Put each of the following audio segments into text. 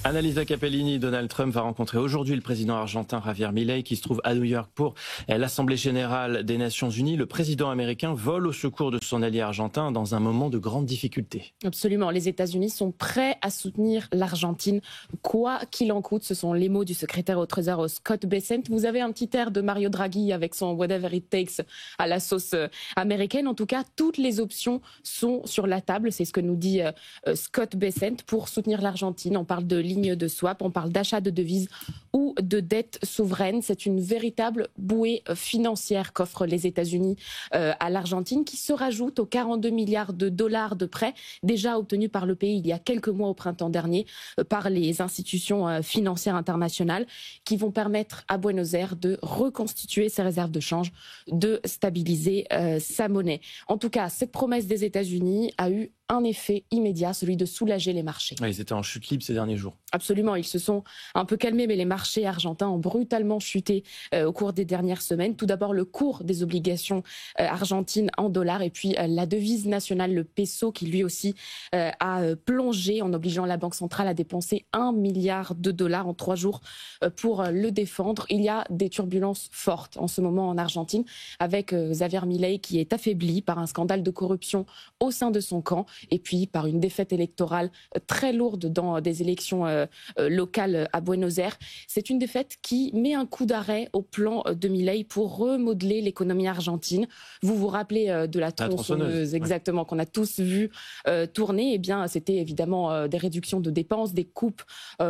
Annalisa Capellini, Donald Trump va rencontrer aujourd'hui le président argentin Javier Milei qui se trouve à New York pour l'Assemblée générale des Nations Unies. Le président américain vole au secours de son allié argentin dans un moment de grande difficulté. Absolument, les États-Unis sont prêts à soutenir l'Argentine, quoi qu'il en coûte. Ce sont les mots du secrétaire au Trésor Scott Bessent. Vous avez un petit air de Mario Draghi avec son Whatever it takes à la sauce américaine. En tout cas, toutes les options sont sur la table. C'est ce que nous dit Scott Bessent pour soutenir l'Argentine. On parle de ligne de swap, on parle d'achat de devises ou de dette souveraine. C'est une véritable bouée financière qu'offrent les États-Unis à l'Argentine, qui se rajoute aux 42 milliards de dollars de prêts déjà obtenus par le pays il y a quelques mois au printemps dernier par les institutions financières internationales, qui vont permettre à Buenos Aires de reconstituer ses réserves de change, de stabiliser sa monnaie. En tout cas, cette promesse des États-Unis a eu un effet immédiat, celui de soulager les marchés. Ils étaient en chute libre ces derniers jours. Absolument, ils se sont un peu calmés, mais les marchés argentins ont brutalement chuté au cours des dernières semaines. Tout d'abord, le cours des obligations argentines en dollars, et puis la devise nationale, le peso, qui lui aussi a plongé en obligeant la Banque centrale à dépenser 1 milliard de dollars en 3 jours pour le défendre. Il y a des turbulences fortes en ce moment en Argentine, avec Javier Milei qui est affaibli par un scandale de corruption au sein de son camp, et puis par une défaite électorale très lourde dans des élections locales à Buenos Aires. C'est une défaite qui met un coup d'arrêt au plan de Milei pour remodeler l'économie argentine. Vous vous rappelez de la tronçonneuse, exactement, qu'on a tous vu tourner. Eh bien, c'était évidemment des réductions de dépenses, des coupes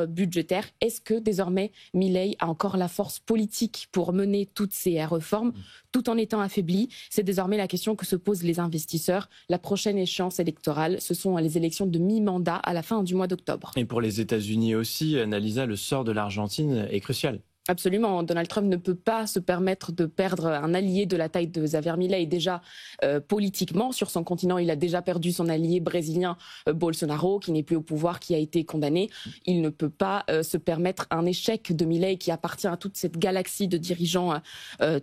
budgétaires. Est-ce que désormais Milei a encore la force politique pour mener toutes ces réformes tout en étant affaibli? C'est désormais la question que se posent les investisseurs. La prochaine échéance électorale, ce sont les élections de mi-mandat à la fin du mois d'octobre. Et pour les États-Unis aussi, Annalisa, le sort de l'Argentine est crucial. Absolument, Donald Trump ne peut pas se permettre de perdre un allié de la taille de Javier Milei. Déjà politiquement, sur son continent, il a déjà perdu son allié brésilien Bolsonaro, qui n'est plus au pouvoir, qui a été condamné. Il ne peut pas se permettre un échec de Milei, qui appartient à toute cette galaxie de dirigeants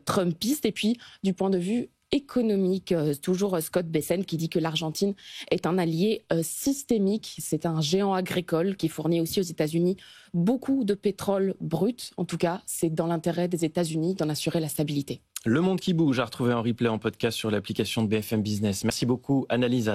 trumpistes. Et puis, du point de vue économique, toujours Scott Bessent qui dit que l'Argentine est un allié systémique. C'est un géant agricole qui fournit aussi aux États-Unis beaucoup de pétrole brut. En tout cas, c'est dans l'intérêt des États-Unis d'en assurer la stabilité. Le monde qui bouge, à retrouver en replay en podcast sur l'application de BFM Business. Merci beaucoup, Annalisa.